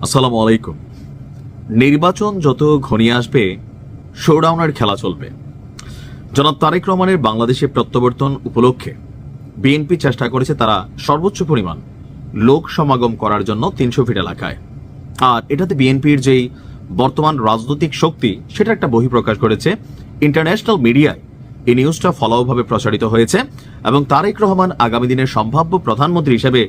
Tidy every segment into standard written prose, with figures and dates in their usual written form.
আসসালামু আলাইকুম। নির্বাচন যত ঘনিয়ে আসবে শোডাউনের খেলা চলবে। জনাব তারেক রহমানের বাংলাদেশে প্রত্যাবর্তন উপলক্ষে বিএনপি চেষ্টা করেছে তারা সর্বোচ্চ পরিমাণ লোক সমাগম করার জন্য ৩০০ ফিট এলাকায়। আর এটাতে বিএনপির যেই বর্তমান রাজনৈতিক শক্তি সেটা একটা বহিঃপ্রকাশ করেছে ইন্টারন্যাশনাল মিডিয়ায়। এই নিউজটা ফলাওভাবে প্রচারিত হয়েছে এবং তারেক রহমান আগামী দিনের সম্ভাব্য প্রধানমন্ত্রী হিসেবে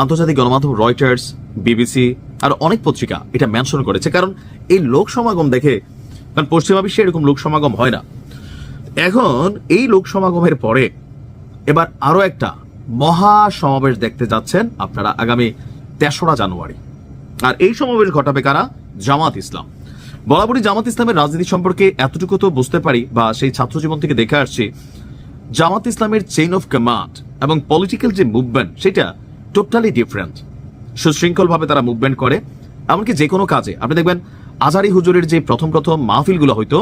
আন্তর্জাতিক গণমাধ্যম রয়টার্স, বিবিসি আর অনেক পত্রিকা এটা মেনশন করেছে। কারণ এই লোক সমাগম দেখে, কারণ পশ্চিমা বিশ্বে এরকম লোক সমাগম হয় না। এখন এই লোক সমাগমের পরে এবার আরো একটা মহা সমাবেশ দেখতে যাচ্ছেন আপনারা আগামী ৩রা জানুয়ারি। আর এই সমাবেশ ঘটাবে কারা? জামাত ইসলাম। বরাবরই জামাত ইসলামের রাজনীতি সম্পর্কে এতটুকু তো বুঝতে পারি বা সেই ছাত্র জীবন থেকে দেখে আসছি, জামাত ইসলামের চেইন অফ কমান্ড এবং পলিটিক্যাল যে মুভমেন্ট সেটা টোটালি ডিফারেন্ট। সুশৃঙ্খলভাবে তারা মুভমেন্ট করে, এমনকি যে কোনো কাজে আপনি দেখবেন আজারি হুজুরের যে প্রথম মাহফিলগুলো হয়তো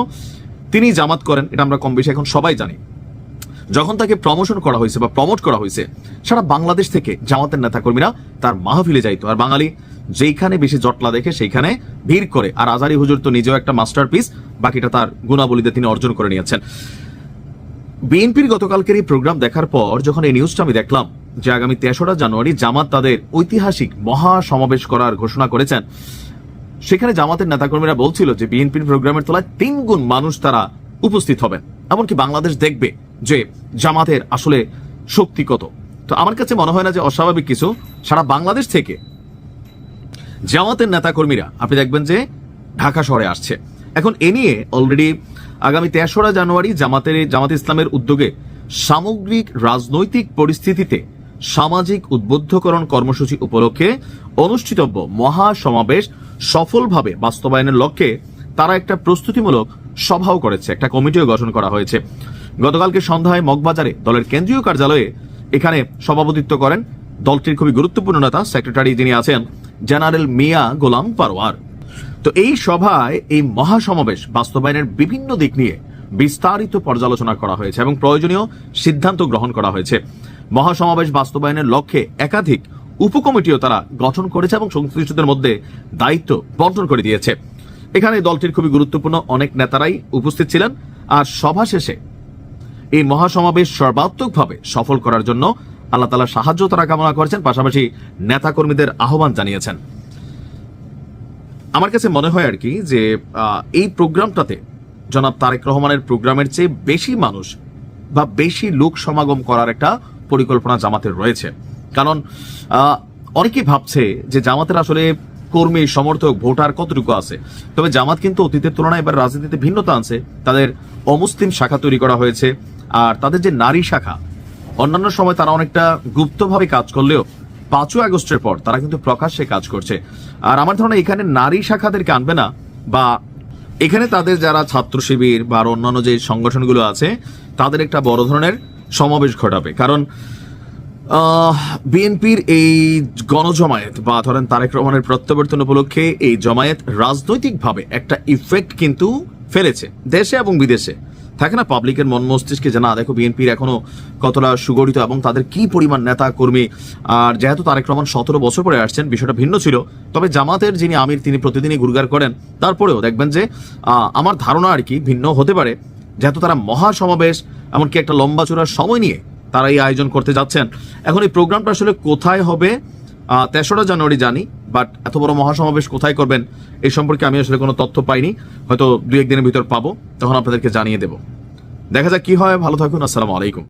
তিনি জামাত করেন, এটা আমরা কম বেশি এখন সবাই জানি। যখন তাকে প্রমোশন করা হয়েছে বা প্রমোট করা হয়েছে, সারা বাংলাদেশ থেকে জামাতের নেতাকর্মীরা তার মাহফিলে যাইতো। আর বাঙালি যেইখানে বেশি জটলা দেখে সেইখানে ভিড় করে। আর আজারি হুজুর তো নিজেও একটা মাস্টারপিস, বাকিটা তার গুণাবলীতে তিনি অর্জন করে নিয়েছেন। বিএনপির গতকালকের এই প্রোগ্রাম দেখার পর যখন এই নিউজটা আমি দেখলাম যে আগামী ৩রা জানুয়ারি জামাত তাদের ঐতিহাসিক মহা সমাবেশ করার ঘোষণা করেছেন, সেখানে জামাতের নেতাকর্মীরা বলছিল যে বিএনপির প্রোগ্রামের তলায় ৩ গুণ মানুষ তারা উপস্থিত হবেন, এমনকি বাংলাদেশ দেখবে যে জামাতের আসলে শক্তি কত। তো আমার কাছে মনে হয় না যে অস্বাভাবিক কিছু। সারা বাংলাদেশ থেকে জামাতের নেতাকর্মীরা আপনি দেখবেন যে ঢাকা শহরে আসছে। এখন এ নিয়ে অলরেডি আগামী ৩রা জানুয়ারি জামাত ইসলামের উদ্যোগে সামগ্রিক রাজনৈতিক পরিস্থিতিতে সামাজিক উদ্বুদ্ধকরণ কর্মসূচি উপলক্ষে অনুষ্ঠিতব্য মহা সমাবেশ সফলভাবে বাস্তবায়নের লক্ষ্যে তারা একটা প্রস্তুতিমূলক সভাও করেছে, একটা কমিটিও গঠন করা হয়েছে। গতকালকে সন্ধ্যায় মগবাজারে দলের কেন্দ্রীয় কার্যালয়ে এখানে সভাপতিত্ব করেন দলটির খুবই গুরুত্বপূর্ণ নেতা, সেক্রেটারি যিনি আছেন জেনারেল মিয়া গোলাম পারওয়ার। তো এই সভায় এই মহাসমাবেশ বাস্তবায়নের বিভিন্ন দিক নিয়ে বিস্তারিত পর্যালোচনা করা হয়েছে এবং প্রয়োজনীয় সিদ্ধান্ত গ্রহণ করা হয়েছে। মহাসমাবেশ বাস্তবায়নের লক্ষ্যে একাধিক উপকমিটিও তারা গঠন করেছে এবং সংশ্লিষ্টদের মধ্যে দায়িত্ব বন্টন করে দিয়েছে। এখানে দলটির খুবই গুরুত্বপূর্ণ অনেক নেতারাই উপস্থিত ছিলেন। আর সভা শেষে এই মহাসমাবেশ সর্বাত্মকভাবে সফল করার জন্য আল্লাহ তাআলার সাহায্য তারা কামনা করেছেন, পাশাপাশি নেতাকর্মীদের আহ্বান জানিয়েছেন। আমার কাছে মনে হয় আর কি যে এই প্রোগ্রামটাতে জনাব তারেক রহমানের প্রোগ্রামের চেয়ে বেশি মানুষ বা বেশি লোক সমাগম করার একটা পরিকল্পনা জামাতের রয়েছে। কারণ অনেকেই ভাবছে যে জামাতের আসলে কর্মী, সমর্থক, ভোটার কতটুকু আছে। তবে জামাত কিন্তু অতীতের তুলনায় এবার রাজনীতিতে ভিন্নতা আনছে। তাদের অমুসলিম শাখা তৈরি করা হয়েছে। আর তাদের যে নারী শাখা, অন্যান্য সময় তারা অনেকটা গুপ্তভাবে কাজ করলেও ৫ই আগস্টের পর তারা কিন্তু প্রকাশ্যে কাজ করছে। আর আমার ধারণা এখানে নারী শাখাদেরকে আনবে না, বা এখানে তাদের যারা ছাত্র শিবির বা অন্যান্য যে সংগঠনগুলো আছে তাদের একটা বড় ধরনের সমাবেশ ঘটাবে। কারণ বিএনপির এই গণজমায়েত বা ধরেন তারেক রহমানের প্রত্যাবর্তন উপলক্ষে এই জমায়েত রাজনৈতিকভাবে একটা ইফেক্ট কিন্তু ফেলেছে দেশে এবং বিদেশে। থাকে না পাবলিকের মন মস্তিষ্কে যে না দেখো বিএনপির এখনো কতটা সুগঠিত এবং তাদের কি পরিমাণ নেতা কর্মী। আর যেহেতু তারেক রহমান ১৭ বছর পরে আসছেন, বিষয়টা ভিন্ন ছিল। তবে জামাতের যিনি আমির তিনি প্রতিদিনই গুরগার করেন, তারপরেও দেখবেন যে আমার ধারণা আর কি ভিন্ন হতে পারে, যেহেতু তারা মহাসমাবেশ এমনকি একটা লম্বা চূড়ার সময় নিয়ে তারা এই আয়োজন করতে যাচ্ছেন। এখন এই প্রোগ্রামটা আসলে কোথায় হবে ৩রা জানুয়ারি জানি, বাট এত বড় মহাসমাবেশ কোথায় করবেন এই সম্পর্কে আমি আসলে কোনো তথ্য পাইনি। হয়তো ২-১ দিনের ভিতর পাবো, তখন আপনাদেরকে জানিয়ে দেব। দেখা যাক কি হয়। ভালো থাকুন। আসসালামু আলাইকুম।